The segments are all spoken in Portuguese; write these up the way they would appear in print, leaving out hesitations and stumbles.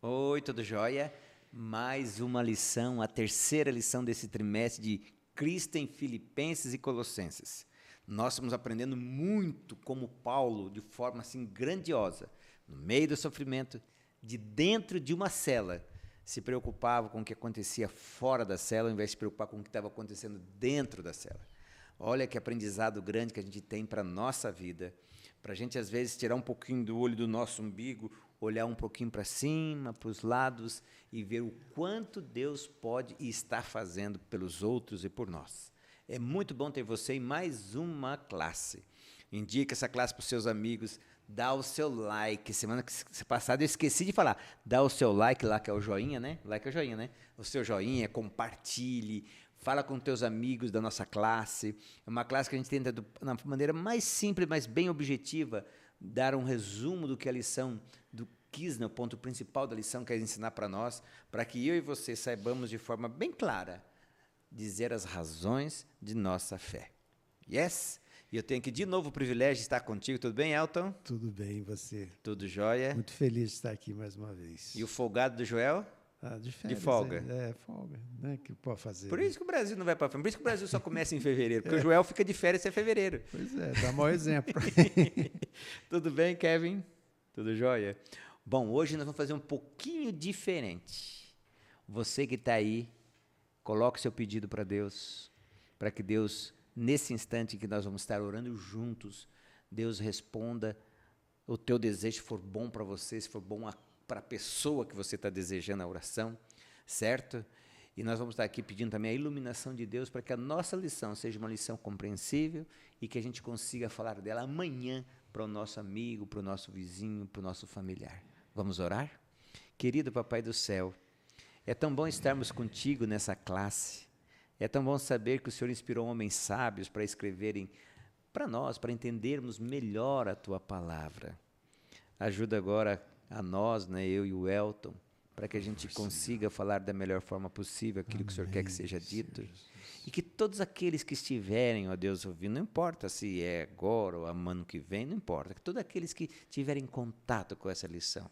Oi, tudo jóia? Mais uma lição, a terceira lição desse trimestre de Cristo em Filipenses e Colossenses. Nós estamos aprendendo muito como Paulo, de forma assim grandiosa, no meio do sofrimento, de dentro de uma cela, se preocupava com o que acontecia fora da cela, ao invés de se preocupar com o que estava acontecendo dentro da cela. Olha que aprendizado grande que a gente tem para a nossa vida, para a gente às vezes tirar um pouquinho do olho do nosso umbigo, olhar um pouquinho para cima, para os lados e ver o quanto Deus pode e está fazendo pelos outros e por nós. É muito bom ter você em mais uma classe. Indica essa classe para os seus amigos, dá o seu like. Semana passada eu esqueci de falar. Dá o seu like lá, que é o joinha, né? Like é o joinha, né? O seu joinha, compartilhe, fala com teus amigos da nossa classe. É uma classe que a gente tenta, na maneira mais simples, mas bem objetiva, dar um resumo do que a lição do Kisner, o ponto principal da lição, quer ensinar para nós, para que eu e você saibamos de forma bem clara dizer as razões de nossa fé. Yes? E eu tenho aqui de novo o privilégio de estar contigo. Tudo bem, Elton? Tudo bem, e você? Tudo jóia? Muito feliz de estar aqui mais uma vez. E o folgado do Joel? De férias, de folga. Folga, né? Que pode fazer. Por isso que o Brasil não vai para frente. Por isso que o Brasil só começa em fevereiro. Porque o Joel fica de férias em fevereiro. Pois é, dá mau exemplo. Tudo bem, Kevin? Tudo jóia? Bom, hoje nós vamos fazer um pouquinho diferente. Você que está aí, coloque seu pedido para Deus, para que Deus, nesse instante que nós vamos estar orando juntos, Deus responda o teu desejo, se for bom para você, se for bom para a pessoa que você está desejando a oração, certo? E nós vamos estar aqui pedindo também a iluminação de Deus para que a nossa lição seja uma lição compreensível e que a gente consiga falar dela amanhã para o nosso amigo, para o nosso vizinho, para o nosso familiar. Vamos orar? Querido Papai do Céu, é tão bom estarmos contigo nessa classe. É tão bom saber que o Senhor inspirou homens sábios para escreverem para nós, para entendermos melhor a Tua palavra. Ajuda agora a nós, né, eu e o Elton, para que a gente consiga falar da melhor forma possível aquilo que o Senhor quer que seja dito. E que todos aqueles que estiverem, ó Deus, ouvindo, não importa se é agora ou ano que vem, não importa, que todos aqueles que tiverem contato com essa lição,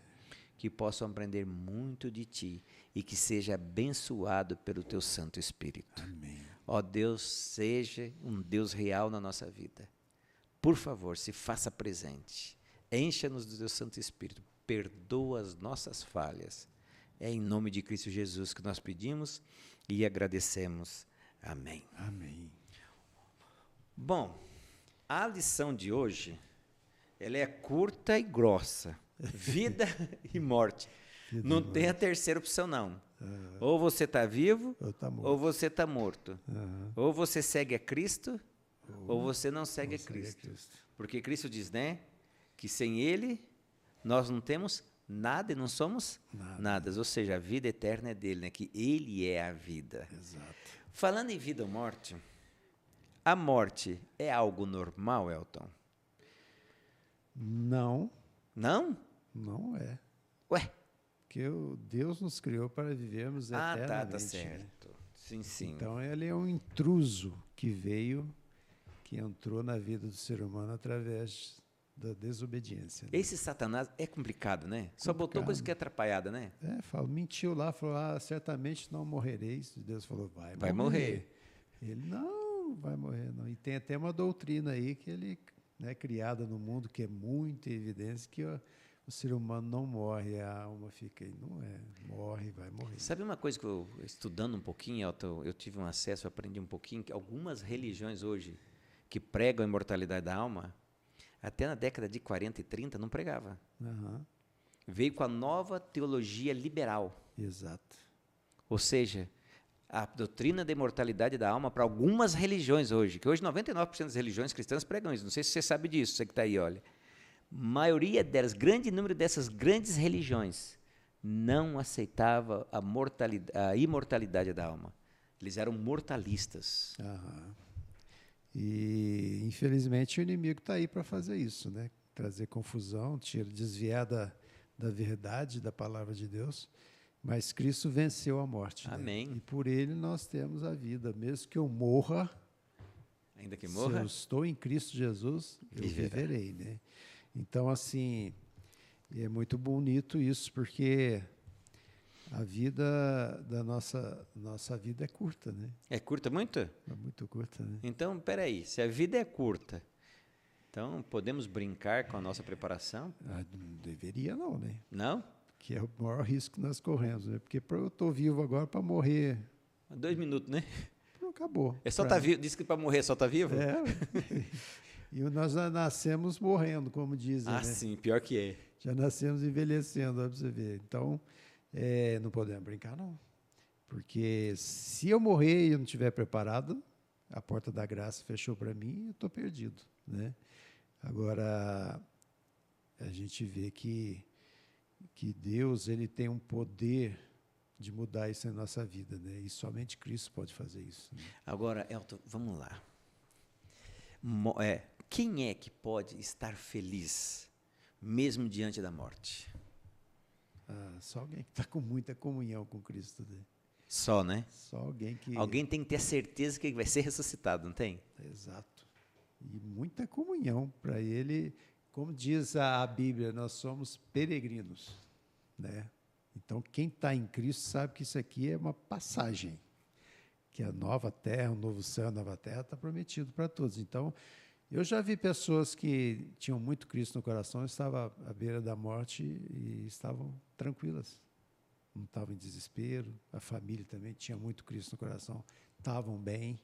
que possam aprender muito de Ti e que seja abençoado pelo Teu Santo Espírito. Amém. Ó Deus, seja um Deus real na nossa vida. Por favor, se faça presente. Encha-nos do Teu Santo Espírito. Perdoa as nossas falhas. É em nome de Cristo Jesus que nós pedimos e agradecemos. Amém. Amém. Bom, a lição de hoje, ela é curta e grossa. Vida e morte. Não tem a terceira opção, não. Ou você está vivo, ou você está morto. Ou você segue a Cristo, ou você não segue a Cristo. Porque Cristo diz, né, que sem Ele nós não temos nada e não somos nada. Ou seja, a vida eterna é dele, né, que Ele é a vida. Exato. Falando em vida ou morte, a morte é algo normal, Elton? Não. Não? Não é. Ué? Porque Deus nos criou para vivermos eternamente. Tá certo. Sim, sim. Então ele é um intruso que veio, que entrou na vida do ser humano através da desobediência. Né? Esse Satanás é complicado, né? Só botou coisa que é atrapalhada, né? Mentiu lá, falou, certamente não morrereis. Deus falou, vai morrer. Ele, não vai morrer, não. E tem até uma doutrina aí que ele, né, criada no mundo, que é muito evidente que o ser humano não morre, a alma fica aí. Não é, vai morrer. Sabe uma coisa que eu, estudando um pouquinho, Elton, eu tive um acesso, eu aprendi um pouquinho, que algumas religiões hoje que pregam a imortalidade da alma, até na década de 40 e 30 não pregava. Veio com a nova teologia liberal. Exato. Ou seja, a doutrina da imortalidade da alma para algumas religiões hoje, que hoje 99% das religiões cristãs pregam isso. Não sei se você sabe disso, você que está aí, olha. Maioria delas, grande número dessas grandes religiões, não aceitava a imortalidade da alma. Eles eram mortalistas. E, infelizmente, o inimigo está aí para fazer isso, né? Trazer confusão, desviar da verdade, da palavra de Deus. Mas Cristo venceu a morte. Amém. Né? E por ele nós temos a vida. Mesmo que eu morra, ainda que morra, se eu estou em Cristo Jesus, eu viverei. Né? Então, assim, é muito bonito isso, porque A vida da nossa vida é curta, né? É curta muito? É muito curta, né? Então, peraí, se a vida é curta, então podemos brincar com a nossa preparação? Não deveria não, né? Não? Que é o maior risco que nós corremos, né? Porque eu estou vivo agora para morrer. 2 minutos, né? Não acabou. É só tá vivo, diz que para morrer só tá vivo? É. E nós já nascemos morrendo, como dizem, né? Sim, pior que é. Já nascemos envelhecendo, para você ver. Então, não podemos brincar, não. Porque se eu morrer e eu não estiver preparado, a porta da graça fechou para mim e eu estou perdido, né? Agora, a gente vê que Deus ele tem um poder de mudar isso na nossa vida, né? E somente Cristo pode fazer isso. Né? Agora, Elton, vamos lá. Quem é que pode estar feliz, mesmo diante da morte? Só alguém que está com muita comunhão com Cristo. Né? Só, né? Só alguém que... Alguém tem que ter certeza que ele vai ser ressuscitado, não tem? Exato. E muita comunhão para ele. Como diz a Bíblia, nós somos peregrinos, né? Então, quem está em Cristo sabe que isso aqui é uma passagem, que a nova terra, o novo céu, a nova terra está prometido para todos. Então, eu já vi pessoas que tinham muito Cristo no coração, estavam à beira da morte e estavam tranquilas, não estavam em desespero. A família também tinha muito Cristo no coração, estavam bem,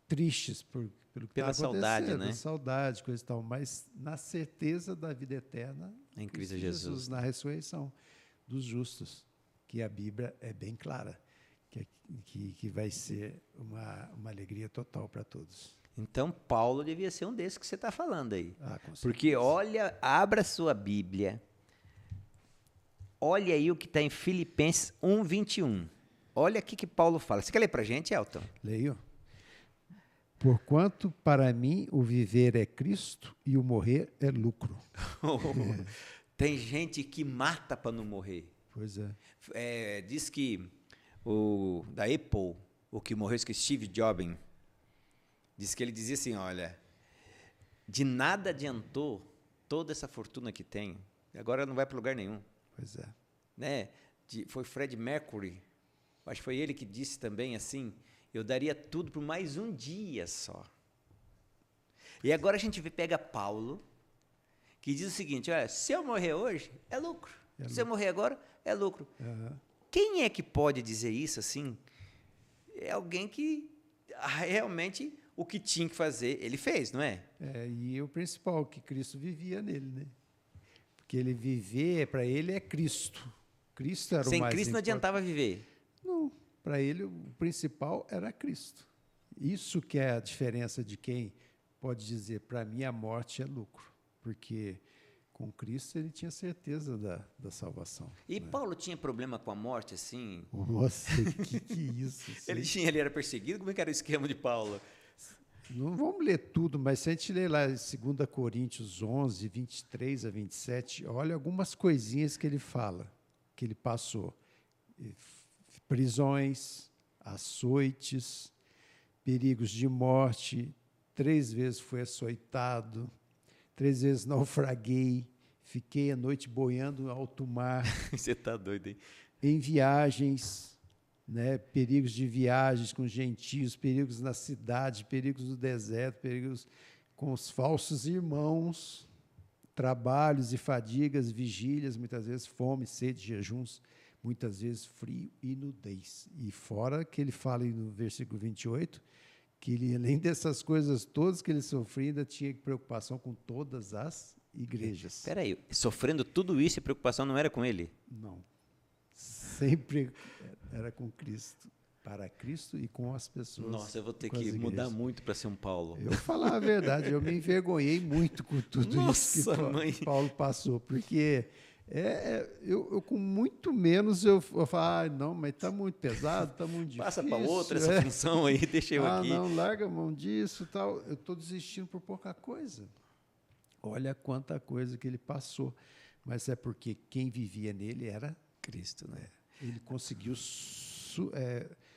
tristes pelo que Pela estava saudade, acontecendo, né? Saudade, coisa e tal, mas na certeza da vida eterna Em Cristo Jesus. na ressurreição dos justos, que a Bíblia é bem clara, que vai ser uma alegria total para todos. Então, Paulo devia ser um desses que você está falando aí. Com certeza. Porque, olha, abra sua Bíblia, olha aí o que está em Filipenses 1:21. Olha aqui que Paulo fala. Você quer ler para a gente, Elton? Leio. Porquanto para mim o viver é Cristo e o morrer é lucro. Tem gente que mata para não morrer. Pois é. Diz que da Apple, o que morreu, que Steve Jobs, diz que ele dizia assim, olha, de nada adiantou toda essa fortuna que tem, agora não vai para lugar nenhum. Pois é. Né? Foi Fred Mercury, acho que foi ele que disse também assim, eu daria tudo por mais um dia só. E agora a gente pega Paulo, que diz o seguinte, olha, se eu morrer hoje, é lucro. Se eu morrer agora, é lucro. Uhum. Quem é que pode dizer isso assim? É alguém que realmente o que tinha que fazer, ele fez, não é? E o principal, que Cristo vivia nele, né? Porque ele viver, para ele, é Cristo. Cristo era o mais Sem Cristo não adiantava viver. Não, para ele o principal era Cristo. Isso que é a diferença de quem pode dizer, para mim a morte é lucro. Porque com Cristo ele tinha certeza da salvação. E né? Paulo tinha problema com a morte, assim? Nossa, que isso? Ele era perseguido? Como é que era o esquema de Paulo? Não vamos ler tudo, mas se a gente ler lá em 2 Coríntios 11, 23 a 27, olha algumas coisinhas que ele fala, que ele passou. Prisões, açoites, perigos de morte, 3 vezes foi açoitado, 3 vezes naufraguei, fiquei a noite boiando no alto mar. Você está doido, hein? Em viagens, né, perigos de viagens com gentios, perigos na cidade, perigos no deserto, perigos com os falsos irmãos, trabalhos e fadigas, vigílias, muitas vezes fome, sede, jejuns, muitas vezes frio e nudez. E fora que ele fala no versículo 28, que ele, além dessas coisas todas que ele sofria, ainda tinha preocupação com todas as igrejas. Espera aí, sofrendo tudo isso e preocupação não era com ele? Não. Sempre era com Cristo, para Cristo e com as pessoas. Nossa, eu vou ter que mudar muito para ser um Paulo. Eu falar a verdade, eu me envergonhei muito com tudo isso que Paulo passou, porque eu com muito menos eu falo, não, mas está muito pesado, está muito difícil. Passa para outra essa função aí, deixa eu aqui. Não, larga a mão disso, tal. Eu estou desistindo por pouca coisa. Olha quanta coisa que ele passou, mas é porque quem vivia nele era Cristo, né? Ele conseguiu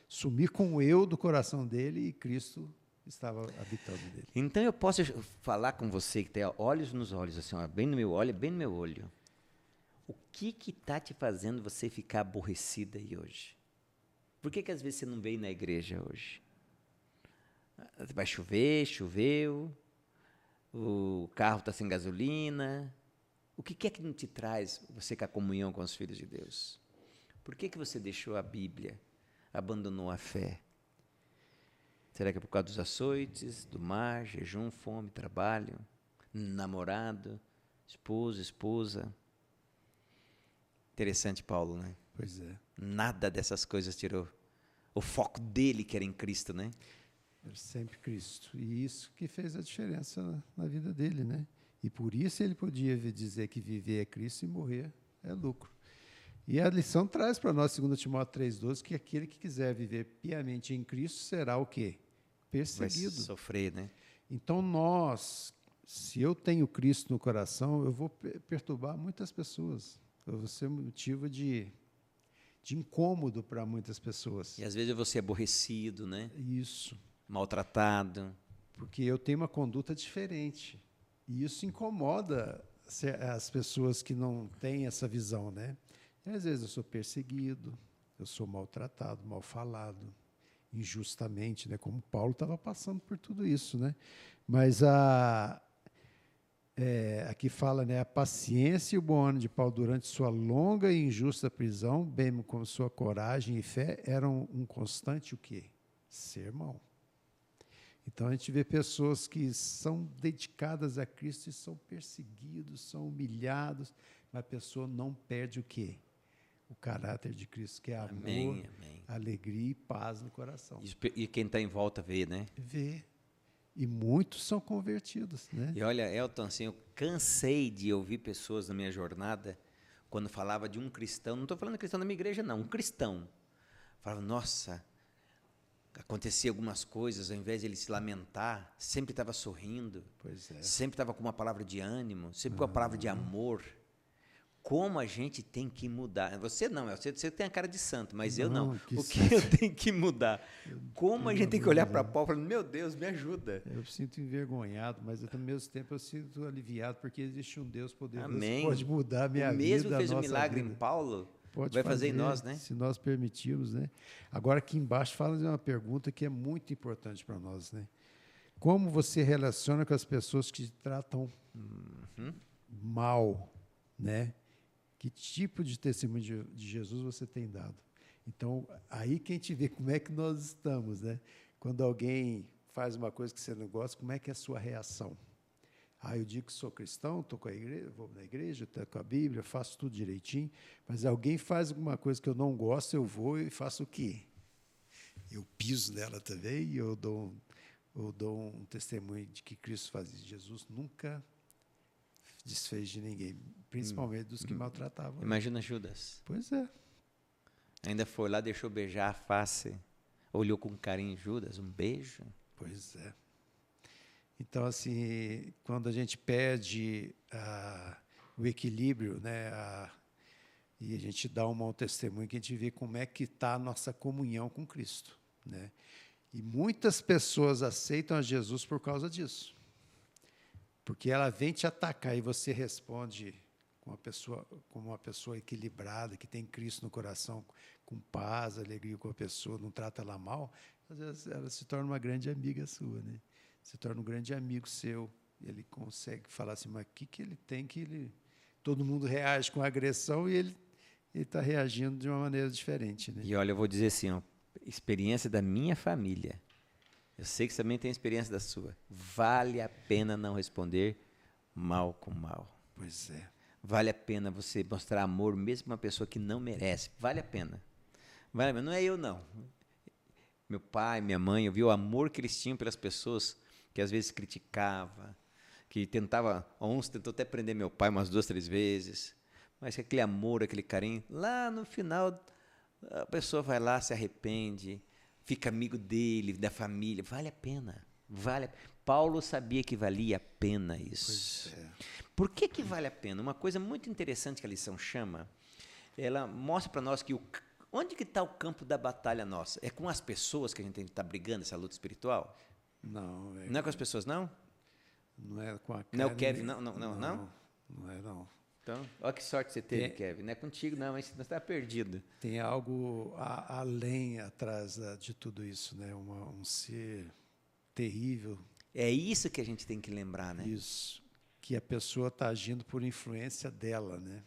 sumir com o eu do coração dele e Cristo estava habitando nele. Então eu posso falar com você que tem olhos nos olhos, assim, ó, bem no meu olho, bem no meu olho. O que está te fazendo você ficar aborrecida aí hoje? Por que às vezes você não veio na igreja hoje? Vai chover, choveu, o carro está sem gasolina. O que é que não te traz você com a comunhão com os filhos de Deus? Por que você deixou a Bíblia, abandonou a fé? Será que é por causa dos açoites, do mar, jejum, fome, trabalho, namorado, esposo, esposa? Interessante, Paulo, né? Pois é. Nada dessas coisas tirou o foco dele, que era em Cristo, né? Era sempre Cristo. E isso que fez a diferença na vida dele, né? E por isso ele podia dizer que viver é Cristo e morrer é lucro. E a lição traz para nós, 2 Timóteo 3,12, que aquele que quiser viver piamente em Cristo será o quê? Perseguido. Vai sofrer, né? Então se eu tenho Cristo no coração, eu vou perturbar muitas pessoas. Eu vou ser motivo de incômodo para muitas pessoas. E às vezes eu vou ser aborrecido, né? Isso. Maltratado. Porque eu tenho uma conduta diferente. E isso incomoda as pessoas que não têm essa visão, né? E às vezes eu sou perseguido, eu sou maltratado, mal falado, injustamente, né? Como Paulo estava passando por tudo isso, né? Mas aqui fala, né? A paciência e o bom ânimo de Paulo durante sua longa e injusta prisão, bem como sua coragem e fé, eram um constante o quê? Sermão. Então, a gente vê pessoas que são dedicadas a Cristo e são perseguidos, são humilhados, mas a pessoa não perde o quê? O caráter de Cristo, que é amor, Amém. alegria e paz no coração. E quem está em volta vê, né? Vê. E muitos são convertidos, né? E olha, Elton, assim, eu cansei de ouvir pessoas na minha jornada, quando falava de um cristão, não estou falando de cristão da minha igreja, não, um cristão. Falava, nossa, acontecia algumas coisas, ao invés de ele se lamentar, sempre estava sorrindo, Pois é. sempre estava com uma palavra de ânimo, sempre com uma palavra de amor. Como a gente tem que mudar. Você não, você tem a cara de santo, mas eu não. O que eu tenho que mudar? Como a gente tem que olhar para Paulo e falar, meu Deus, me ajuda. Eu me sinto envergonhado, mas ao mesmo tempo eu sinto aliviado, porque existe um Deus poderoso Amém. que pode mudar a minha vida. O mesmo que fez a um nossa milagre vida. em Paulo, Pode vai fazer em nós, né? Se nós permitirmos, né? Agora aqui embaixo fala de uma pergunta que é muito importante para nós, né? Como você relaciona com as pessoas que te tratam mal, né? Que tipo de testemunho de Jesus você tem dado? Então, aí que a gente vê como é que nós estamos, né? Quando alguém faz uma coisa que você não gosta, como é que é a sua reação? Eu digo que sou cristão, estou com a igreja, vou na igreja, estou com a Bíblia, faço tudo direitinho, mas alguém faz alguma coisa que eu não gosto, eu vou e faço o quê? Eu piso nela também e eu dou um testemunho de que Cristo faz isso. Jesus nunca desfez de ninguém, principalmente dos que maltratavam. Imagina Judas. Pois é. Ainda foi lá, deixou beijar a face, olhou com carinho Judas, um beijo. Pois é. Então, assim, quando a gente perde o equilíbrio, né, e a gente dá um mau testemunho, que a gente vê como é que está a nossa comunhão com Cristo, né? E muitas pessoas aceitam a Jesus por causa disso. Porque ela vem te atacar e você responde como uma pessoa equilibrada, que tem Cristo no coração, com paz, alegria com a pessoa, não trata ela mal, às vezes ela se torna uma grande amiga sua, né? Se torna um grande amigo seu. Ele consegue falar assim, mas o que ele tem que todo mundo reage com agressão e ele está reagindo de uma maneira diferente, né? E olha, eu vou dizer assim, ó, experiência da minha família. Eu sei que você também tem experiência da sua. Vale a pena não responder mal com mal. Pois é. Vale a pena você mostrar amor mesmo para uma pessoa que não merece. Vale a pena. Vale a pena. Não é eu, não. Meu pai, minha mãe, eu vi o amor que eles tinham pelas pessoas que às vezes criticava, que tentava, uns tentou até prender meu pai umas 2, 3 vezes, mas aquele amor, aquele carinho, lá no final a pessoa vai lá, se arrepende, fica amigo dele, da família, vale a pena, Paulo sabia que valia a pena isso. Pois é. Por que vale a pena? Uma coisa muito interessante que a lição chama, ela mostra para nós que onde que está o campo da batalha nossa? É com as pessoas que a gente tem que estar brigando essa luta espiritual? Não. Não é com as pessoas, não? Não é com a carne. Não é o Kevin, não? Não é, não. Então, olha que sorte você teve, Kevin. Não é contigo, não, mas você está perdido. Tem algo além atrás de tudo isso, né? Um ser terrível. É isso que a gente tem que lembrar, né? Isso. Que a pessoa está agindo por influência dela, né?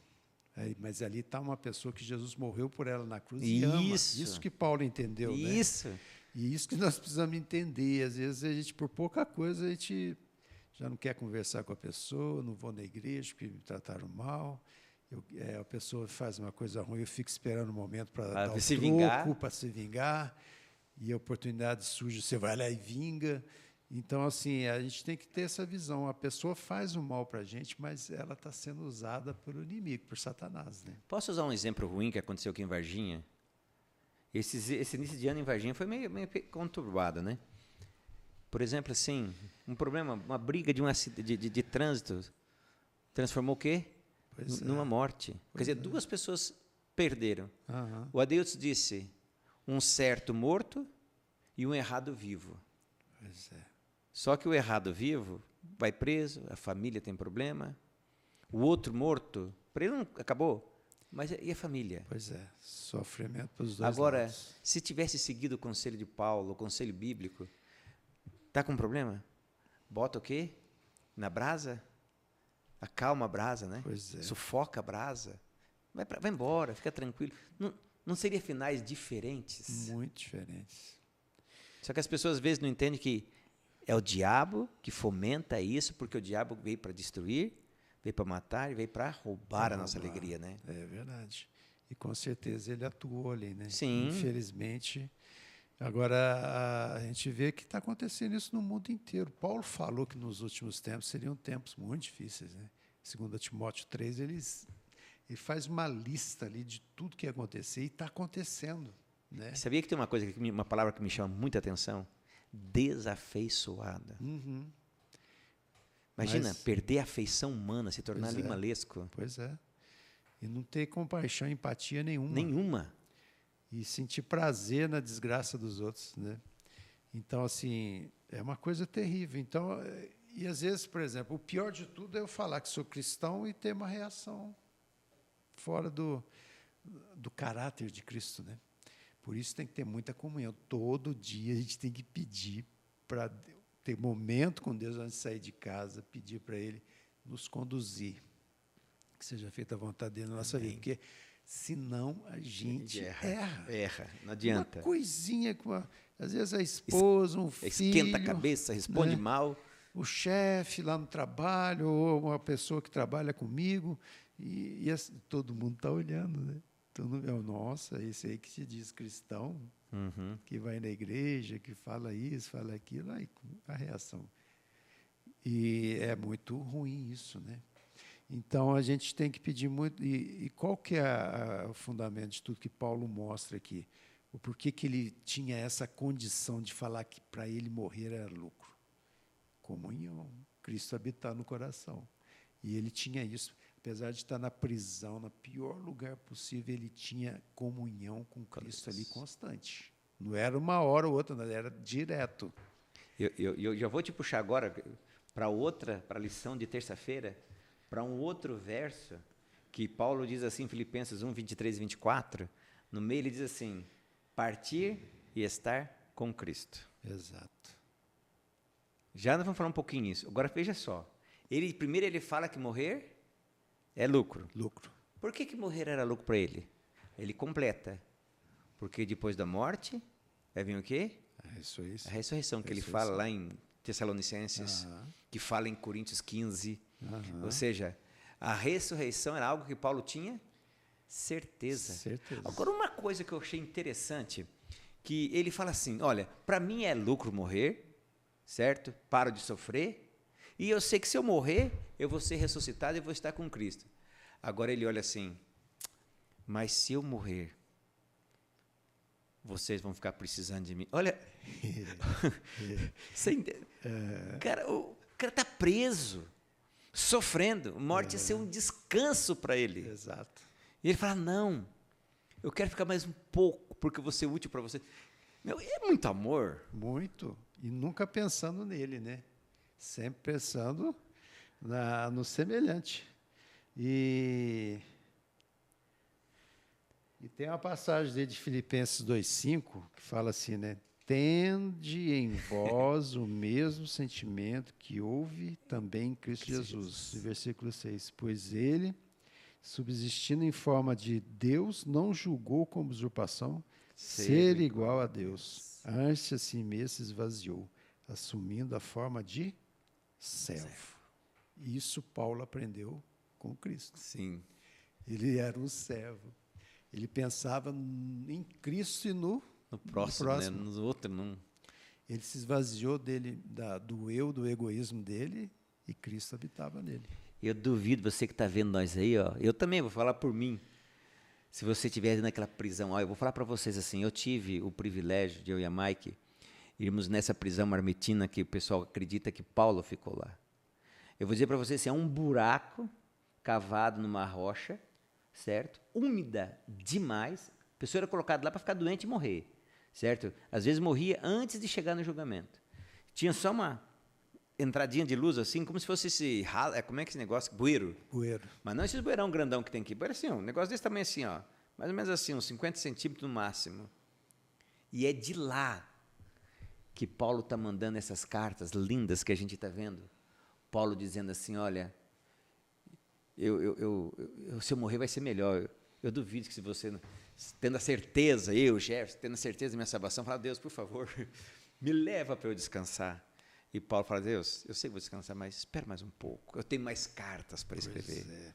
Mas ali está uma pessoa que Jesus morreu por ela na cruz e ama. Isso que Paulo entendeu, isso. Né? E isso que nós precisamos entender. Às vezes a gente, por pouca coisa, a gente já não quer conversar com a pessoa, não vou na igreja porque me trataram mal. A pessoa faz uma coisa ruim, eu fico esperando um momento para dar o troco, para se vingar. E a oportunidade surge, você vai lá e vinga. Então, assim, a gente tem que ter essa visão. A pessoa faz o mal para a gente, mas ela está sendo usada pelo inimigo, por Satanás. Né? Posso usar um exemplo ruim que aconteceu aqui em Varginha? Esse início de ano em Varginha foi meio conturbado, né? Por exemplo, assim, um problema, uma briga de trânsito transformou o quê? Numa morte. Quer dizer, 2 pessoas perderam. O Adeilton disse, um certo morto e um errado vivo. Pois é. Só que o errado vivo vai preso, a família tem problema. O outro morto, para ele não acabou, mas e a família? Pois é, sofrimento para os dois Agora, lados. se tivesse seguido o conselho de Paulo, o conselho bíblico, tá com problema? Bota o quê? Na brasa? Acalma a brasa, né? Pois é. Sufoca a brasa. Vai embora, fica tranquilo. Não seria finais diferentes? Muito diferentes. Só que as pessoas às vezes não entendem que é o diabo que fomenta isso, porque o diabo veio para destruir, veio para matar e veio para roubar a nossa alegria, né? É verdade. E com certeza ele atuou ali, né? Sim. Infelizmente. Agora, a gente vê que está acontecendo isso no mundo inteiro. Paulo falou que nos últimos tempos seriam tempos muito difíceis, né? Segundo Timóteo 3, ele faz uma lista ali de tudo que ia acontecer e está acontecendo. Né? Sabia que tem uma palavra que me chama muita atenção? Desafeiçoada. Imagina, perder a afeição humana, se tornar animalesco. Pois é. E não ter compaixão, empatia nenhuma. Nenhuma. E sentir prazer na desgraça dos outros. Né? Então, assim, é uma coisa terrível. Então, e às vezes, por exemplo, o pior de tudo é eu falar que sou cristão e ter uma reação fora do caráter de Cristo, né? Por isso tem que ter muita comunhão. Todo dia a gente tem que pedir para ter momento com Deus antes de sair de casa, pedir para Ele nos conduzir, que seja feita a vontade dele na nossa vida, porque senão a gente erra, não adianta. Uma coisinha, às vezes a esposa, um filho... Esquenta a cabeça, responde mal. O chefe lá no trabalho, ou uma pessoa que trabalha comigo, e todo mundo está olhando, né? Nossa, esse aí que se diz cristão, que vai na igreja, que fala isso, fala aquilo, aí a reação. E é muito ruim isso, né? Então, a gente tem que pedir muito... E qual que é o fundamento de tudo que Paulo mostra aqui? O porquê que ele tinha essa condição de falar que para ele morrer era lucro? Comunhão, Cristo habitar no coração. E ele tinha isso. Apesar de estar na prisão, no pior lugar possível, ele tinha comunhão com Cristo ali constante. Não era uma hora ou outra, não, era direto. Eu já vou te puxar agora para a lição de terça-feira, para um outro verso, que Paulo diz assim, em Filipenses 1, 23 e 24, no meio ele diz assim, partir e estar com Cristo. Exato. Já nós vamos falar um pouquinho nisso. Agora, veja só. Primeiro ele fala que morrer é lucro. Lucro. Por que morrer era lucro para ele? Ele completa. Porque depois da morte, vai vir o quê? A ressurreição. A ressurreição, que ele fala lá em Tessalonicenses, que fala em Coríntios 15. Ou seja, a ressurreição era algo que Paulo tinha certeza. Agora, uma coisa que eu achei interessante, que ele fala assim, olha, para mim é lucro morrer, certo? Paro de sofrer, e eu sei que se eu morrer, eu vou ser ressuscitado e vou estar com Cristo. Agora ele olha assim, mas se eu morrer, vocês vão ficar precisando de mim. Olha, cara, o cara está preso, sofrendo, morte ia ser um descanso para ele. Exato. E ele fala, não, eu quero ficar mais um pouco, porque eu vou ser útil para você. Meu, é muito amor. Muito. E nunca pensando nele, né? Sempre pensando no semelhante. E tem uma passagem dele de Filipenses 2,5 que fala assim, né? Tende em vós o mesmo sentimento que houve também em Cristo Jesus. E versículo 6. Pois ele, subsistindo em forma de Deus, não julgou como usurpação ser igual a Deus. Antes a si mesmo se esvaziou, assumindo a forma de servo. Isso Paulo aprendeu com Cristo. Sim. Ele era um servo. Ele pensava em Cristo e no próximo. Né? No outro, não. Ele se esvaziou dele, do eu, do egoísmo dele, e Cristo habitava nele. Eu duvido, você que está vendo nós aí, ó, eu também vou falar por mim. Se você estiver naquela prisão, ó, eu vou falar para vocês assim, eu tive o privilégio de eu e a Mike irmos nessa prisão marmitina que o pessoal acredita que Paulo ficou lá. Eu vou dizer para vocês, assim, é um buraco cavado numa rocha, certo? Úmida demais. A pessoa era colocada lá para ficar doente e morrer, certo? Às vezes morria antes de chegar no julgamento. Tinha só uma entradinha de luz assim, como se fosse esse ralo, como é que esse negócio? Bueiro. Mas não esses bueirão grandão que tem aqui. Bueiro assim, um negócio desse tamanho assim, ó. Mais ou menos assim, uns 50 centímetros no máximo. E é de lá que Paulo está mandando essas cartas lindas que a gente está vendo. Paulo dizendo assim, olha, se eu morrer vai ser melhor. Eu duvido que se você, tendo a certeza, Jefferson, tendo a certeza da minha salvação, fala, Deus, por favor, me leva para eu descansar. E Paulo fala, Deus, eu sei que vou descansar, mas espera mais um pouco. Eu tenho mais cartas para escrever. Pois é.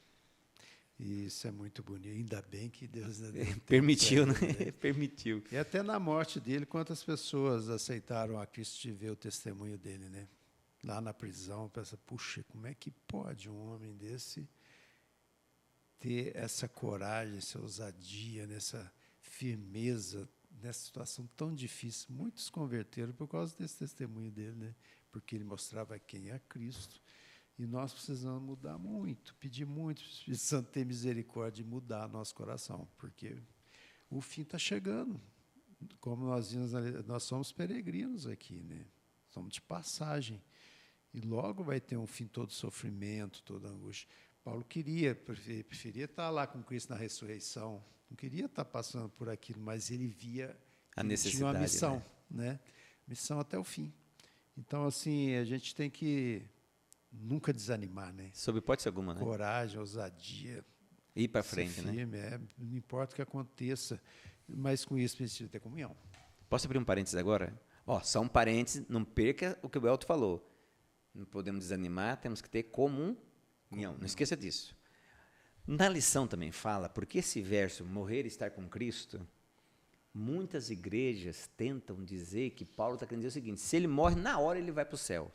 Isso é muito bonito. Ainda bem que Deus permitiu, né? Permitiu. E até na morte dele, quantas pessoas aceitaram a Cristo de ver o testemunho dele, né? Lá na prisão, pensa, puxa, como é que pode um homem desse ter essa coragem, essa ousadia, nessa firmeza, nessa situação tão difícil? Muitos converteram por causa desse testemunho dele, né? Porque ele mostrava quem é Cristo. E nós precisamos mudar muito, pedir muito para o Espírito Santo ter misericórdia de mudar nosso coração, porque o fim está chegando. Como nós vimos, nós somos peregrinos aqui, né? Somos de passagem. E logo vai ter um fim todo sofrimento, toda angústia. Paulo preferia estar lá com Cristo na ressurreição, não queria estar passando por aquilo, mas ele via a necessidade, tinha uma missão, né? Missão até o fim. Então, assim, a gente tem que nunca desanimar, né? Sob hipótese alguma, né? Coragem, ousadia. Ir para frente, firme, né? Não importa o que aconteça, mas com isso precisa ter comunhão. Posso abrir um parênteses agora? Só um parênteses, não perca o que o Elton falou. Não podemos desanimar, temos que ter comunhão. Não esqueça disso. Na lição também fala, porque esse verso, morrer e estar com Cristo, muitas igrejas tentam dizer que Paulo está querendo dizer o seguinte, se ele morre, na hora ele vai para o céu.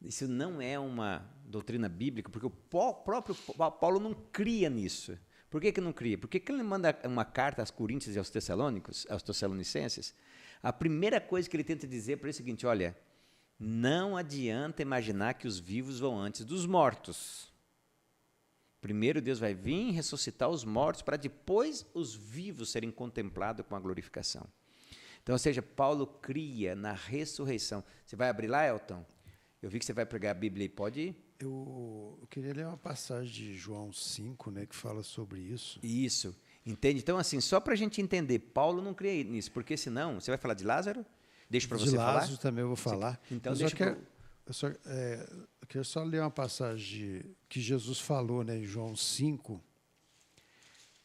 Isso não é uma doutrina bíblica, porque o próprio Paulo não cria nisso. Por que não cria? Porque quando ele manda uma carta aos Coríntios e aos Tessalonicenses, a primeira coisa que ele tenta dizer para ele é o seguinte, olha, não adianta imaginar que os vivos vão antes dos mortos. Primeiro Deus vai vir ressuscitar os mortos para depois os vivos serem contemplados com a glorificação. Então, ou seja, Paulo cria na ressurreição. Você vai abrir lá, Elton? Eu vi que você vai pregar a Bíblia e pode ir? Eu queria ler uma passagem de João 5, né, que fala sobre isso. Isso, entende? Então, assim, só para a gente entender, Paulo não cria nisso, porque senão, você vai falar de Lázaro? Deixa para você falar. De Lázaro também eu vou falar. Então, eu quero só ler uma passagem que Jesus falou, né, em João 5.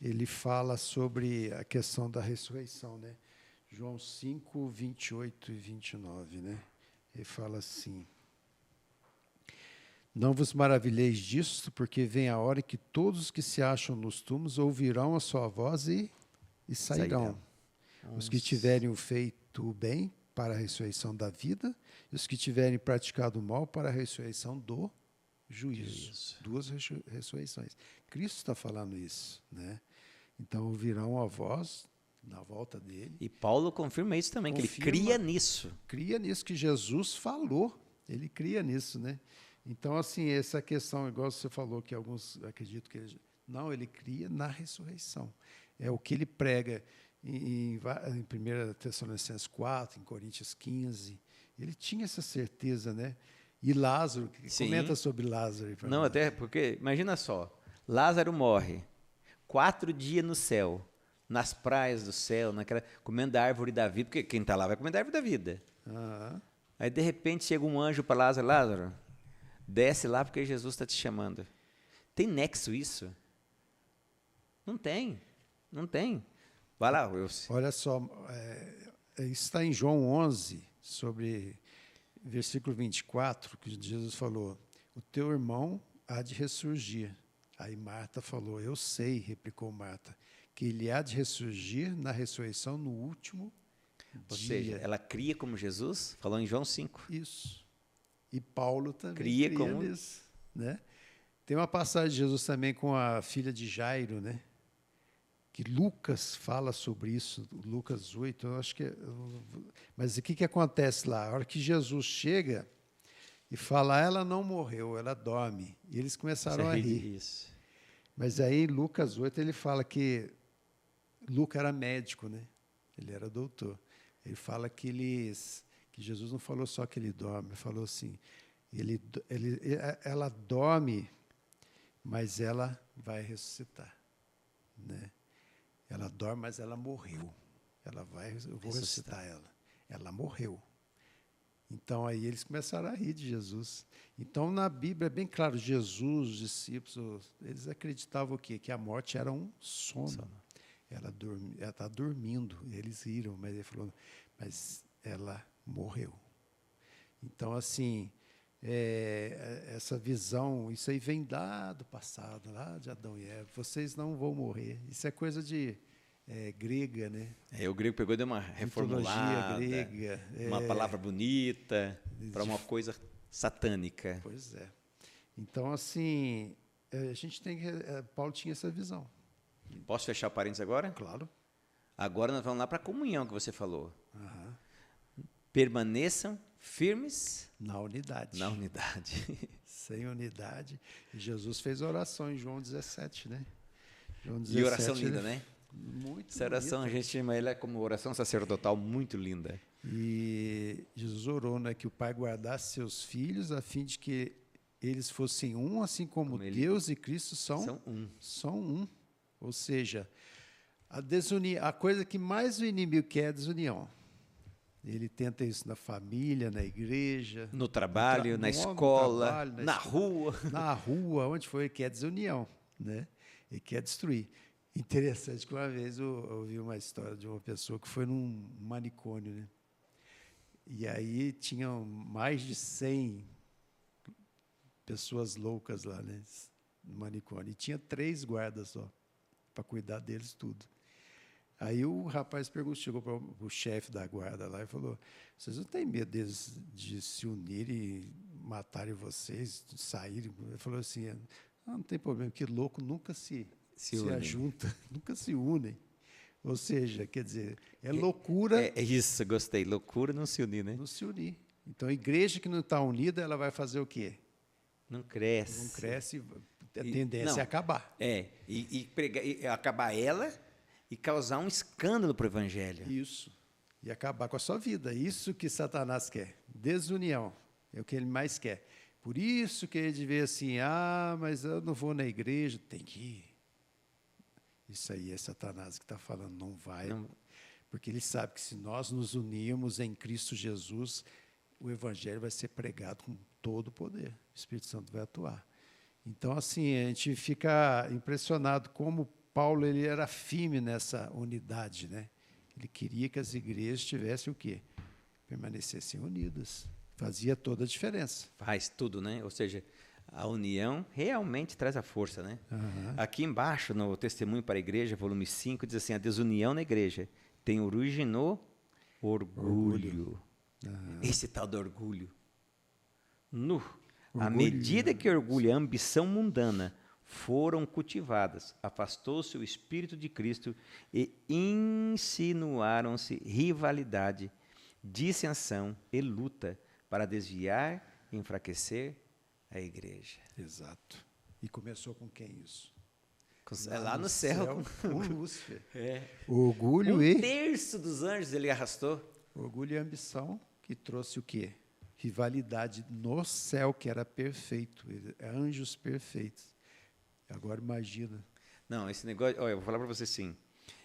Ele fala sobre a questão da ressurreição, né? João 5, 28 e 29, né? Ele fala assim: não vos maravilheis disto, porque vem a hora em que todos os que se acham nos túmulos ouvirão a sua voz e sairão. Os que tiverem feito o bem para a ressurreição da vida, e os que tiverem praticado o mal para a ressurreição do juízo. Duas ressurreições. Cristo está falando isso, né? Então ouvirão a voz na volta dele. E Paulo confirma isso também, que ele cria nisso. Cria nisso que Jesus falou. Ele cria nisso, né? Então, assim, essa questão, igual você falou, que alguns acreditam que ele... Não, ele cria na ressurreição. É o que ele prega em 1 Tessalonicenses 4, em Coríntios 15. Ele tinha essa certeza, né? E Lázaro, comenta sobre Lázaro. Não, até porque, imagina só, Lázaro morre. 4 dias no céu, nas praias do céu, comendo da árvore da vida, porque quem está lá vai comer da árvore da vida. Aham. Aí, de repente, chega um anjo para Lázaro. Lázaro, desce lá porque Jesus está te chamando. Tem nexo isso? Não tem. Não tem. Vai lá, Wilson. Olha só, isso está em João 11, sobre versículo 24, que Jesus falou, o teu irmão há de ressurgir. Aí Marta falou, eu sei, replicou Marta, que ele há de ressurgir na ressurreição no último Ou dia. seja, ela cria como Jesus, falou em João 5. Isso. E Paulo também Cria cria como- nisso, né? Tem uma passagem de Jesus também com a filha de Jairo, né? Que Lucas fala sobre isso, Lucas 8, eu acho que... Mas o que acontece lá? A hora que Jesus chega e fala, ela não morreu, ela dorme. E eles começaram a rir. Isso. Mas aí, em Lucas 8, ele fala que Lucas era médico, né? Ele era doutor. Ele fala que Jesus não falou só que ele dorme, ele falou assim, ela dorme, mas ela vai ressuscitar, né? Ela dorme, mas ela morreu. Eu vou ressuscitar ela. Ela morreu. Então, aí eles começaram a rir de Jesus. Então, na Bíblia é bem claro, Jesus, os discípulos, eles acreditavam o quê? Que a morte era um sono. Ela está dormindo. Eles riram, mas ele falou, mas ela morreu. Então, assim, essa visão, isso aí vem lá do passado, lá de Adão e Eva. Vocês não vão morrer. Isso é coisa de grega, né? O grego pegou e deu uma reformulada, Mitologia grega. uma palavra bonita para uma coisa satânica. Pois é. Então, assim, a gente tem que... Paulo tinha essa visão. Posso fechar o parênteses agora? Claro. Agora nós vamos lá para a comunhão que você falou. Aham. Permaneçam firmes Na unidade. na unidade. Sem unidade. E Jesus fez oração em João 17, né? João E oração 17, linda, ele- né? Muito Essa oração, a bonita. gente chama ela como oração sacerdotal muito linda. E Jesus orou, né, que o Pai guardasse seus filhos a fim de que eles fossem um, assim como Deus e Cristo São um. são um. Ou seja, a coisa que mais o inimigo quer é a desunião. Ele tenta isso na família, na igreja, No trabalho, no na no escola, trabalho, na escola, rua. na rua, onde foi, ele quer desunião, né? Ele quer destruir. Interessante que uma vez eu ouvi uma história de uma pessoa que foi num manicômio, né? E aí tinham mais de 100 pessoas loucas lá, né? No manicômio. E tinha 3 guardas só, para cuidar deles tudo. Aí o rapaz chegou para o chefe da guarda lá e falou, vocês não têm medo deles de se unirem e matarem vocês, de saírem? Ele falou assim, não tem problema, que louco nunca se unem. ajunta, nunca se unem. Ou seja, quer dizer, é loucura É isso, gostei. Loucura não se unir, né? não se unir. Então, a igreja que não está unida, ela vai fazer o quê? Não cresce. Não cresce, a E- tendência não. é acabar. E acabar ela e causar um escândalo para o evangelho. Isso. E acabar com a sua vida. Isso que Satanás quer. Desunião. É o que ele mais quer. Por isso que ele vê assim, mas eu não vou na igreja. Tem que ir. Isso aí é Satanás que está falando, não vai. Não. Porque ele sabe que se nós nos unirmos em Cristo Jesus, o evangelho vai ser pregado com todo o poder. O Espírito Santo vai atuar. Então, assim, a gente fica impressionado como Paulo ele era firme nessa unidade, né? Ele queria que as igrejas tivessem o quê? Permanecessem unidas. Fazia toda a diferença. Faz tudo, né? Ou seja, a união realmente traz a força, né? Aham. Aqui embaixo, no Testemunho para a Igreja, volume 5, diz assim, a desunião na igreja tem origem no orgulho. Esse tal do orgulho. À medida que orgulho e a ambição mundana foram cultivadas, afastou-se o Espírito de Cristo e insinuaram-se rivalidade, dissensão e luta para desviar e enfraquecer a igreja. Exato. E começou com quem isso? É lá no céu. Com Lúcifer. É. Orgulho Um e terço dos anjos ele arrastou. orgulho e ambição que trouxe o quê? Rivalidade no céu, que era perfeito, anjos perfeitos. Agora imagina. Não, esse negócio, olha, eu vou falar para você sim.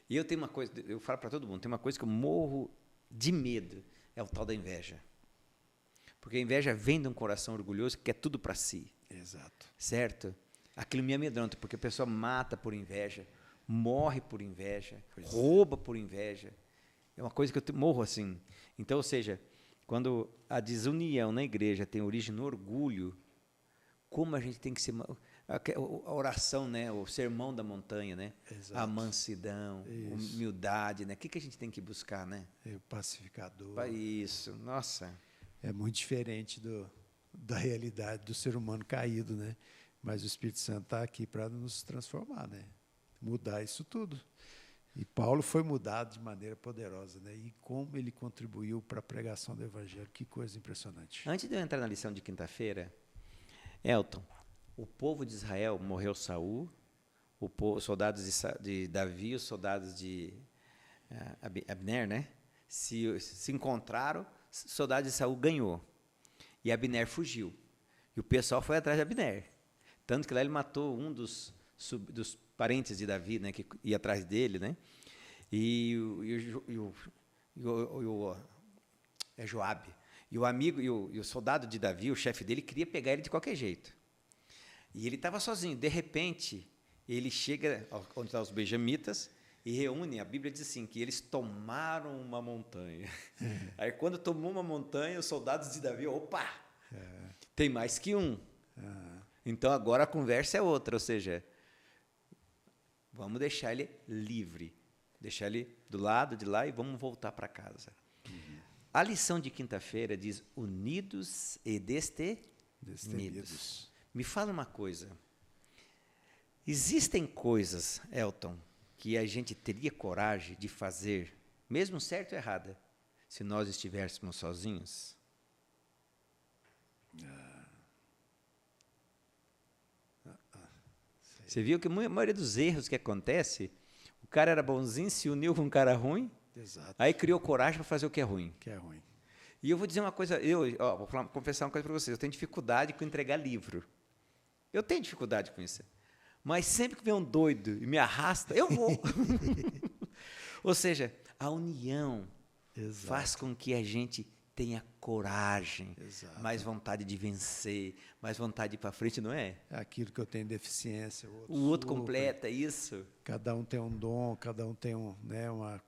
E eu tenho uma coisa, eu falo para todo mundo, tem uma coisa que eu morro de medo, é o tal da inveja. Porque a inveja vem de um coração orgulhoso que quer tudo para si. Exato. Certo? Aquilo me amedronta, porque a pessoa mata por inveja, morre por inveja, rouba por inveja. É uma coisa que eu morro assim. Então, ou seja, quando a desunião na igreja tem origem no orgulho, como a gente tem que ser... A oração, né? O sermão da montanha, né? Exato. A mansidão, Isso. humildade, né? O que a gente tem que buscar, né? É o pacificador. Isso, nossa. É muito diferente da realidade do ser humano caído, né? Mas o Espírito Santo está aqui para nos transformar, né? Mudar isso tudo. E Paulo foi mudado de maneira poderosa, né? E como ele contribuiu para a pregação do Evangelho, que coisa impressionante. Antes de eu entrar na lição de quinta-feira, Elton, o povo de Israel morreu Saul, os soldados de Davi, os soldados de Abner, né? Se encontraram, o soldado de Saul ganhou. E Abner fugiu. E o pessoal foi atrás de Abner. Tanto que lá ele matou um dos parentes de Davi, né? Que ia atrás dele, né? E Joabe. E o amigo, e o soldado de Davi, o chefe dele, queria pegar ele de qualquer jeito. E ele estava sozinho. De repente, ele chega onde estão os benjamitas e reúne. A Bíblia diz assim, que eles tomaram uma montanha. Aí, quando tomou uma montanha, os soldados de Davi, opa, tem mais que um. Então, agora a conversa é outra, ou seja, vamos deixar ele livre. Deixar ele do lado de lá e vamos voltar para casa. A lição de quinta-feira diz, unidos e destemidos. Me fala uma coisa. Existem coisas, Elton, que a gente teria coragem de fazer, mesmo certo ou errada, se nós estivéssemos sozinhos? Você viu que a maioria dos erros que acontece, o cara era bonzinho, se uniu com um cara ruim, Exato. aí criou coragem para fazer o que é ruim. Que é ruim. E eu vou dizer uma coisa, confessar uma coisa para vocês, eu tenho dificuldade com entregar livro. Eu tenho dificuldade com isso. Mas sempre que vem um doido e me arrasta, eu vou. Ou seja, a união faz com que a gente tenha coragem, mais vontade de vencer, mais vontade de ir para frente, não é? É aquilo que eu tenho deficiência. O outro completa isso. Cada um tem um dom, cada um tem uma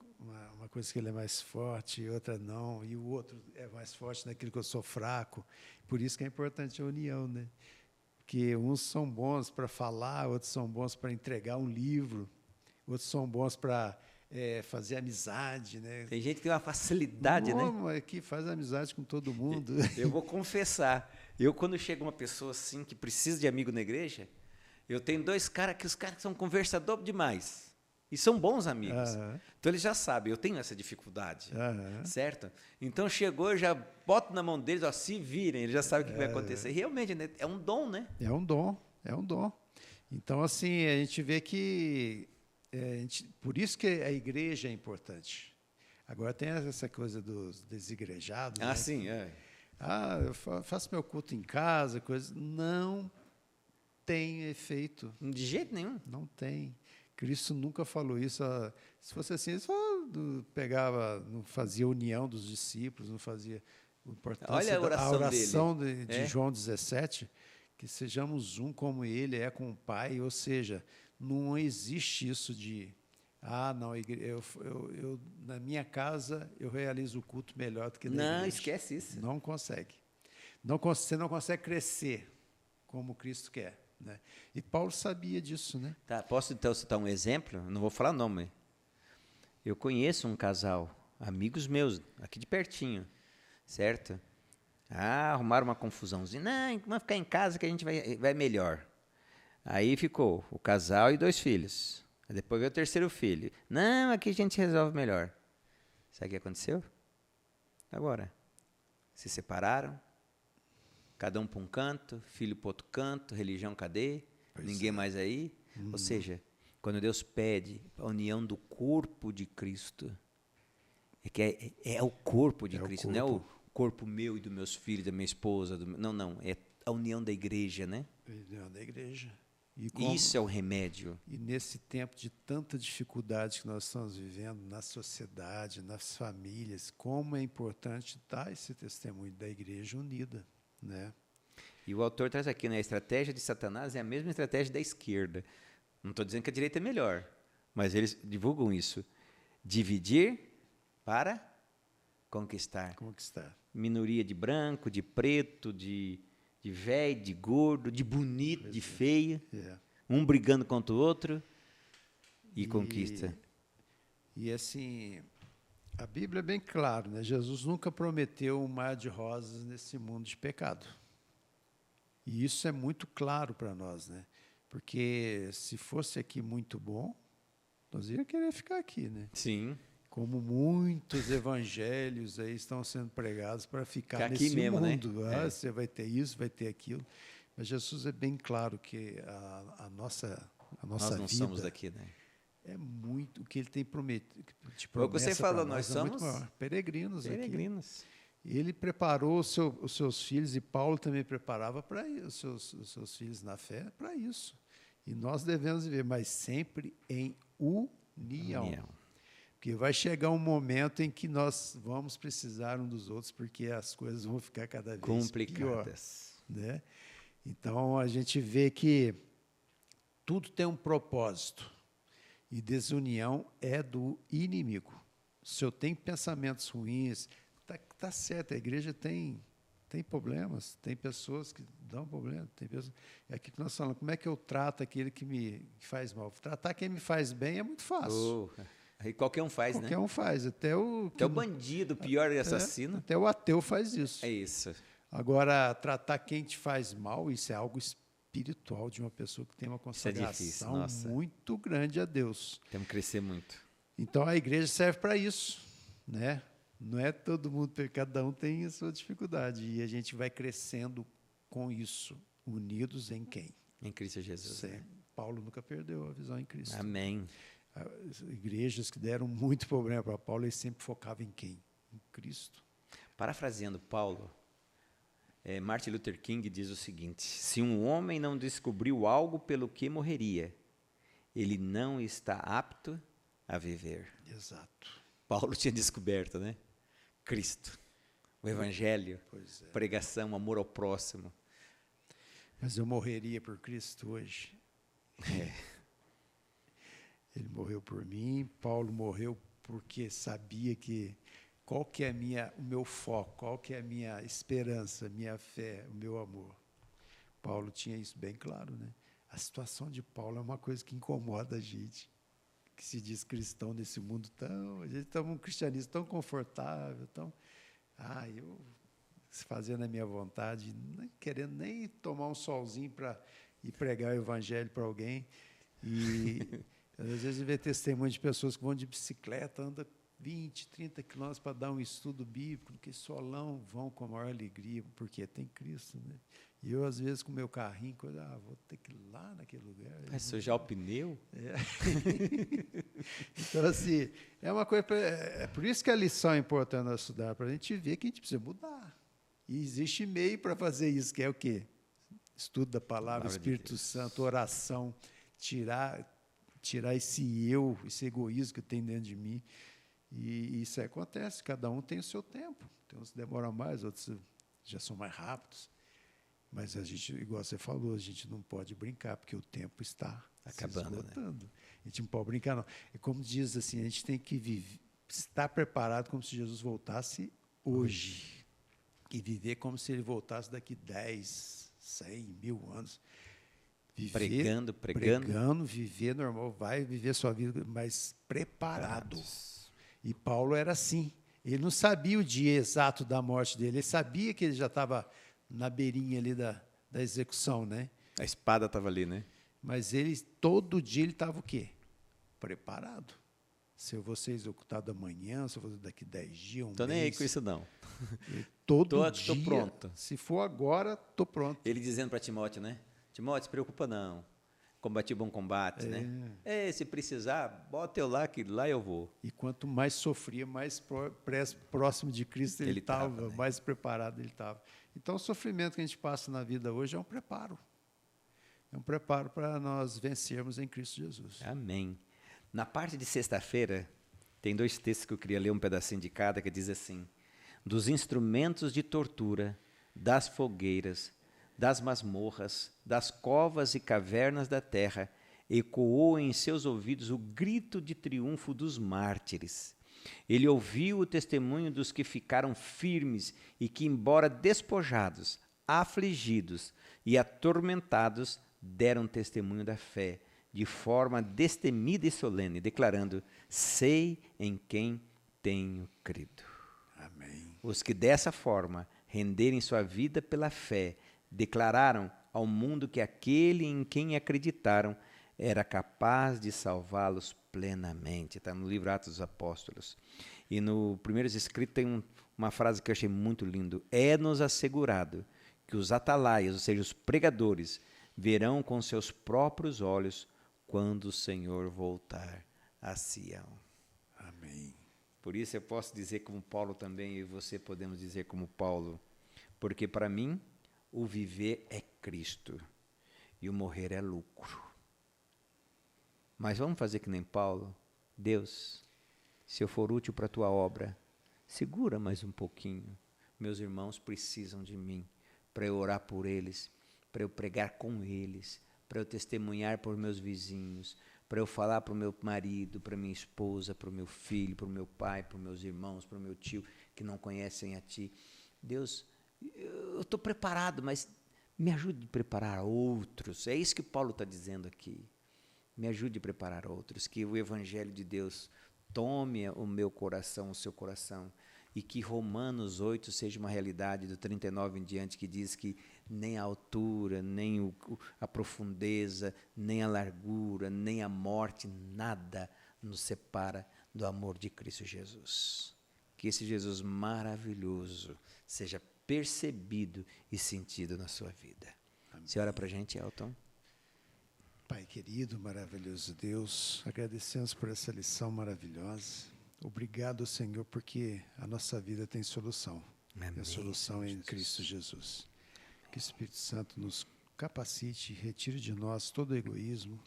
coisa que ele é mais forte e outra não. E o outro é mais forte naquilo que eu sou fraco. Por isso que é importante a união, né? Que uns são bons para falar, outros são bons para entregar um livro, outros são bons para fazer amizade, né? Tem gente que tem uma facilidade, né? Mas que faz amizade com todo mundo. Eu vou confessar, quando chega uma pessoa assim que precisa de amigo na igreja, eu tenho dois caras que os caras são conversador demais. E são bons amigos. Então eles já sabem, eu tenho essa dificuldade, certo? Então chegou, eu já boto na mão deles, ó, se virem, eles já sabem o que vai acontecer. E realmente, né, é um dom, né? É um dom. Então, assim, a gente vê que... por isso que a igreja é importante. Agora tem essa coisa dos desigrejados. Ah, né? Sim, é. Eu faço meu culto em casa, coisa. Não tem efeito. De jeito nenhum. Não tem. Cristo nunca falou isso. Se fosse assim, ele só não fazia união dos discípulos, não fazia Olha a oração de João 17, que sejamos um como ele é com o Pai, ou seja, não existe isso de não, eu na minha casa eu realizo o culto melhor do que na igreja. Não, esquece isso. Não consegue. Você não consegue crescer como Cristo quer. Né? E Paulo sabia disso, né? Tá, posso então citar um exemplo? Não vou falar nome. Eu conheço um casal, amigos meus, aqui de pertinho, certo? Arrumaram uma confusãozinha. Não, vamos ficar em casa que a gente vai melhor. Aí ficou o casal e 2 filhos. Aí depois veio o 3º filho. Não, aqui a gente resolve melhor. Sabe o que aconteceu? Agora, se separaram. Cada um para um canto, filho para outro canto, religião cadê? Ninguém mais aí. Ou seja, quando Deus pede a união do corpo de Cristo, é o corpo de Cristo, não é o corpo meu e dos meus filhos, da minha esposa. Não, é a união da igreja, né? A união da igreja. E como, Isso é o remédio. e nesse tempo de tanta dificuldade que nós estamos vivendo na sociedade, nas famílias, como é importante dar esse testemunho da igreja unida, né? E o autor traz aqui, né? A estratégia de Satanás é a mesma estratégia da esquerda. Não estou dizendo que a direita é melhor, mas eles divulgam isso. Dividir para conquistar. Conquistar. Minoria de branco, de preto, de velho, de gordo, de bonito, de feio. É. Um brigando contra o outro e conquista. E assim, a Bíblia é bem clara, né? Jesus nunca prometeu um mar de rosas nesse mundo de pecado. E isso é muito claro para nós, né? Porque se fosse aqui muito bom, nós ia querer ficar aqui, né? Sim. Como muitos evangelhos aí estão sendo pregados para ficar aqui nesse mesmo, mundo. né? Ah, você vai ter isso, vai ter aquilo. Mas Jesus é bem claro que a nossa Nós não vida somos daqui, né? é muito o que ele tem prometido. Foi o que você falou, nós é muito somos maior. Peregrinos aqui. peregrinos. Ele preparou os seus filhos, e Paulo também preparava para os seus filhos na fé para isso. E nós devemos viver, mas sempre em união. Porque vai chegar um momento em que nós vamos precisar um dos outros, porque as coisas vão ficar cada vez Complicadas. pior, né? Então, a gente vê que tudo tem um propósito. E desunião é do inimigo. Se eu tenho pensamentos ruins, tá certo, a igreja tem problemas, tem pessoas que dão problema, tem pessoas, é aqui que nós falamos, como é que eu trato aquele que me faz mal? Tratar quem me faz bem é muito fácil. Aí qualquer um faz, Qualquer né? um faz, Até o bandido, pior assassino. até o ateu faz isso. É isso. Agora, tratar quem te faz mal, isso é algo espiritual de uma pessoa que tem uma Isso é difícil, consagração nossa. muito grande a Deus. Temos que crescer muito. Então, a igreja serve para isso, né? Não é todo mundo, cada um tem a sua dificuldade. E a gente vai crescendo com isso, unidos em quem? Em Cristo Jesus. Sempre. Né? Paulo nunca perdeu a visão em Cristo. Amém. As igrejas que deram muito problema para Paulo, ele sempre focava em quem? Em Cristo. Parafraseando Paulo, Martin Luther King diz o seguinte: se um homem não descobriu algo pelo que morreria, ele não está apto a viver. Exato. Paulo tinha descoberto, né? Cristo, o Evangelho, pregação, amor ao próximo. Mas eu morreria por Cristo hoje. Ele morreu por mim, Paulo morreu porque sabia que qual que é o meu foco, qual que é a minha esperança, minha fé, o meu amor. Paulo tinha isso bem claro, né? A situação de Paulo é uma coisa que incomoda a gente, que se diz cristão nesse mundo tão, a gente está um cristianismo tão confortável, eu fazendo a minha vontade, nem querendo nem tomar um solzinho para ir pregar o evangelho para alguém. E às vezes vê testemunho de pessoas que vão de bicicleta, andam 20, 30 quilômetros para dar um estudo bíblico, que solão, vão com a maior alegria, porque tem Cristo, né? E eu, às vezes, com o meu carrinho, vou ter que ir lá naquele lugar. Vai sujar o pneu? Então, assim, é uma coisa... É por isso que a lição é importante nós estudar, para a gente ver que a gente precisa mudar. E existe meio para fazer isso, que é o quê? Estudo da palavra, Espírito Santo, oração, tirar esse eu, esse egoísmo que tem dentro de mim. E isso acontece, cada um tem o seu tempo. Tem uns que demoram mais, outros já são mais rápidos. Mas a gente, igual você falou, a gente não pode brincar, porque o tempo está acabando, se esgotando. Né? A gente não pode brincar, não. É como diz assim, a gente tem que estar preparado como se Jesus voltasse hoje. E viver como se ele voltasse daqui 10, 100, 1000 anos. Viver, pregando, viver normal, vai viver sua vida, mas preparado. E Paulo era assim. Ele não sabia o dia exato da morte dele, ele sabia que ele já estava na beirinha ali da execução, né? A espada estava ali, né? Mas ele, todo dia, ele estava o quê? Preparado. Se eu vou ser executado amanhã, se eu vou daqui 10 dias, Estou nem aí com isso, não. Todo dia, tô pronto. Se for agora, estou pronto. Ele dizendo para Timóteo, né? Timóteo, se preocupa não. Combati o bom combate, né? Se precisar, bota eu lá, que lá eu vou. E quanto mais sofria, mais próximo de Cristo ele estava, né? mais preparado ele estava. Então, o sofrimento que a gente passa na vida hoje é um preparo. É um preparo para nós vencermos em Cristo Jesus. Amém. Na parte de sexta-feira, tem 2 textos que eu queria ler um pedacinho de cada, que diz assim: dos instrumentos de tortura, das fogueiras, das masmorras, das covas e cavernas da terra, ecoou em seus ouvidos o grito de triunfo dos mártires. Ele ouviu o testemunho dos que ficaram firmes e que, embora despojados, afligidos e atormentados, deram testemunho da fé, de forma destemida e solene, declarando: sei em quem tenho crido. Amém. Os que dessa forma renderem sua vida pela fé, declararam ao mundo que aquele em quem acreditaram era capaz de salvá-los plenamente. Está no livro Atos dos Apóstolos. E no Primeiros Escritos tem uma frase que eu achei muito lindo: é-nos assegurado que os atalaias, ou seja, os pregadores, verão com seus próprios olhos quando o Senhor voltar a Sião. Amém. Por isso eu posso dizer como Paulo também, e você podemos dizer como Paulo, porque para mim o viver é Cristo e o morrer é lucro. Mas vamos fazer que nem Paulo? Deus, se eu for útil para a tua obra, segura mais um pouquinho. Meus irmãos precisam de mim, para eu orar por eles, para eu pregar com eles, para eu testemunhar por meus vizinhos, para eu falar para o meu marido, para minha esposa, para o meu filho, para o meu pai, para os meus irmãos, para o meu tio, que não conhecem a Ti. Deus, eu estou preparado, mas me ajude a preparar outros. É isso que Paulo está dizendo aqui. Me ajude a preparar outros, que o Evangelho de Deus tome o meu coração, o seu coração, e que Romanos 8 seja uma realidade do 39 em diante, que diz que nem a altura, nem a profundeza, nem a largura, nem a morte, nada nos separa do amor de Cristo Jesus. Que esse Jesus maravilhoso seja percebido e sentido na sua vida. Amém. Você ora para a gente, Elton? Pai querido, maravilhoso Deus, agradecemos por essa lição maravilhosa. Obrigado, Senhor, porque a nossa vida tem solução. Amém, e a solução é em Cristo Jesus. Que o Espírito Santo nos capacite e retire de nós todo o egoísmo,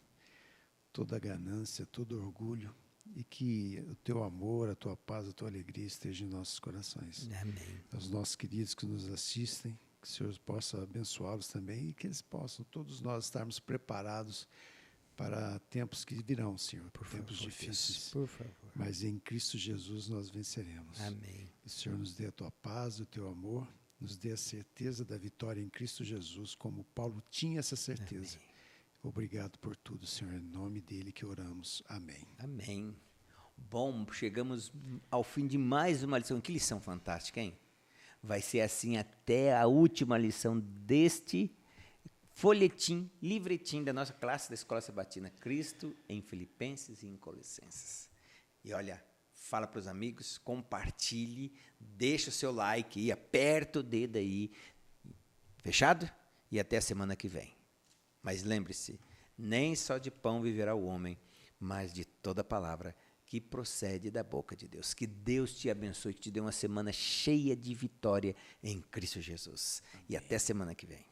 toda a ganância, todo o orgulho, e que o teu amor, a tua paz, a tua alegria esteja em nossos corações. Amém. Aos nossos queridos que nos assistem, que o Senhor possa abençoá-los também e que eles possam, todos nós, estarmos preparados para tempos que virão, Senhor, por tempos difíceis. Por favor. Mas em Cristo Jesus nós venceremos. Amém. O Senhor nos dê a tua paz, o teu amor, nos dê a certeza da vitória em Cristo Jesus, como Paulo tinha essa certeza. Amém. Obrigado por tudo, Senhor, em nome dele que oramos. Amém. Amém. Bom, chegamos ao fim de mais uma lição. Que lição fantástica, hein? Vai ser assim até a última lição deste folhetim, livretim da nossa classe da Escola Sabatina, Cristo em Filipenses e em Colossenses. E olha, fala para os amigos, compartilhe, deixa o seu like e aperta o dedo aí. Fechado? E até a semana que vem. Mas lembre-se, nem só de pão viverá o homem, mas de toda palavra que procede da boca de Deus. Que Deus te abençoe, que te dê uma semana cheia de vitória em Cristo Jesus. Amém. E até semana que vem.